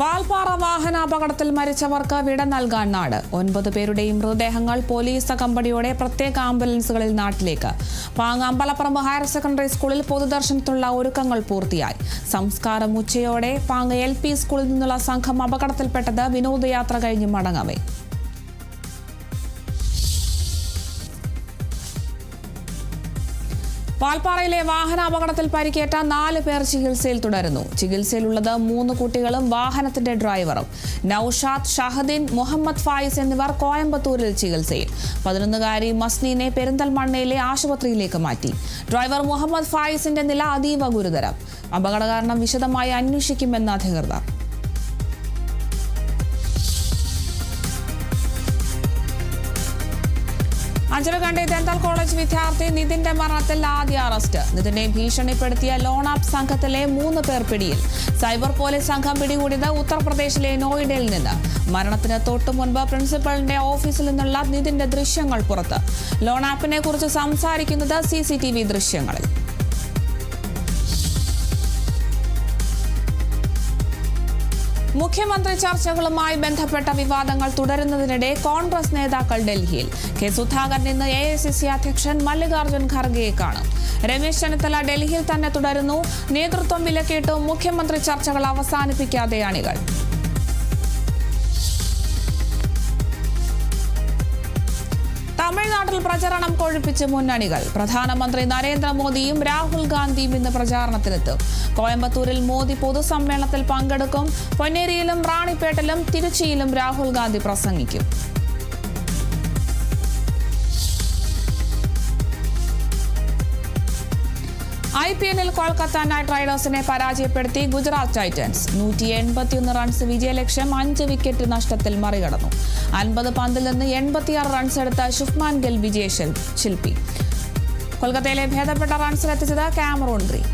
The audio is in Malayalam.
വാൽപ്പാറ വാഹനാപകടത്തിൽ മരിച്ചവർക്ക് വിട നൽകാൻ നാട്. 9 പേരുടെയും മൃതദേഹങ്ങൾ പോലീസ് അകമ്പടിയോടെ പ്രത്യേക ആംബുലൻസുകളിൽ നാട്ടിലേക്ക്. പാങ്ങ അമ്പലപ്പറമ്പ് ഹയർ സെക്കൻഡറി സ്കൂളിൽ പൊതുദർശനത്തിനുള്ള ഒരുക്കങ്ങൾ പൂർത്തിയായി. സംസ്കാരം ഉച്ചയോടെ പാങ്ങ LP സ്കൂളിൽ നിന്നുള്ള സംഘം അപകടത്തിൽപ്പെട്ടത് വിനോദയാത്ര കഴിഞ്ഞ് മടങ്ങവേ. വാൽപ്പാറയിലെ വാഹനാപകടത്തിൽ പരിക്കേറ്റ 4 പേർ ചികിത്സയിൽ തുടരുന്നു. ചികിത്സയിലുള്ളത് 3 കുട്ടികളും വാഹനത്തിന്റെ ഡ്രൈവറും. നൌഷാദ്, ഷഹദീൻ, മുഹമ്മദ് ഫായിസ് എന്നിവർ കോയമ്പത്തൂരിൽ ചികിത്സയിൽ. 11-കാരി മസ്നീനെ പെരിന്തൽമണ്ണയിലെ ആശുപത്രിയിലേക്ക് മാറ്റി. ഡ്രൈവർ മുഹമ്മദ് ഫായിസിന്റെ നില അതീവ ഗുരുതരം. അപകട കാരണം വിശദമായി അന്വേഷിക്കുമെന്ന് അധികൃതർ. അഞ്ചരക്കണ്ടി ദന്തൽ കോളേജ് വിദ്യാർത്ഥി നിതിന്റെ മരണത്തിൽ ആദ്യ അറസ്റ്റ്. നിതിനെ ഭീഷണിപ്പെടുത്തിയ ലോൺ ആപ്പ് സംഘത്തിലെ 3 പേർ പിടിയിൽ. സൈബർ പോലീസ് സംഘം പിടികൂടിയത് ഉത്തർപ്രദേശിലെ നോയിഡയിൽ നിന്ന്. മരണത്തിന് തൊട്ടു മുൻപ് പ്രിൻസിപ്പലിന്റെ ഓഫീസിൽ നിന്നുള്ള നിതിന്റെ ദൃശ്യങ്ങൾ പുറത്ത്. ലോൺ ആപ്പിനെ കുറിച്ച് സംസാരിക്കുന്നത് CCTV ദൃശ്യങ്ങളിൽ. മുഖ്യമന്ത്രി ചർച്ചകളുമായി ബന്ധപ്പെട്ട വിവാദങ്ങൾ തുടരുന്നതിനിടെ കോൺഗ്രസ് നേതാക്കൾ ഡൽഹിയിൽ. കെ സുധാകരൻ ഇന്ന് AICC അധ്യക്ഷൻ മല്ലികാർജ്ജുൻ ഖർഗെയെ കാണും. രമേശ് ചെന്നിത്തല ഡൽഹിയിൽ തന്നെ തുടരുന്നു. നേതൃത്വം വിലക്കിയിട്ട് മുഖ്യമന്ത്രി ചർച്ചകൾ അവസാനിപ്പിക്കാതെ അണികൾ. തമിഴ്നാട്ടിൽ പ്രചരണം കൊഴുപ്പിച്ച് മുന്നണികൾ. പ്രധാനമന്ത്രി നരേന്ദ്രമോദിയും രാഹുൽ ഗാന്ധിയും ഇന്ന് പ്രചാരണത്തിനെത്തും. കോയമ്പത്തൂരിൽ മോദി പൊതുസമ്മേളനത്തിൽ പങ്കെടുക്കും. പൊന്നേരിയിലും റാണിപ്പേട്ടിലും തിരുച്ചിയിലും രാഹുൽ ഗാന്ധി പ്രസംഗിക്കും. IPL-ൽ കൊൽക്കത്ത നൈറ്റ് റൈഡേഴ്സിനെ പരാജയപ്പെടുത്തി ഗുജറാത്ത് ടൈറ്റൻസ്. 181 റൺസ് വിജയലക്ഷ്യം 5 വിക്കറ്റ് നഷ്ടത്തിൽ മറികടന്നു. 50 പന്തിൽ നിന്ന് 86 റൺസ് എടുത്ത ശുഭ്മാൻ ഗിൽ വിജയശില്പി. കൊൽക്കത്തയിലെ ഭേദപ്പെട്ട റൺസിലെത്തിച്ചത് കാമറൂൺ ഗ്രീൻ.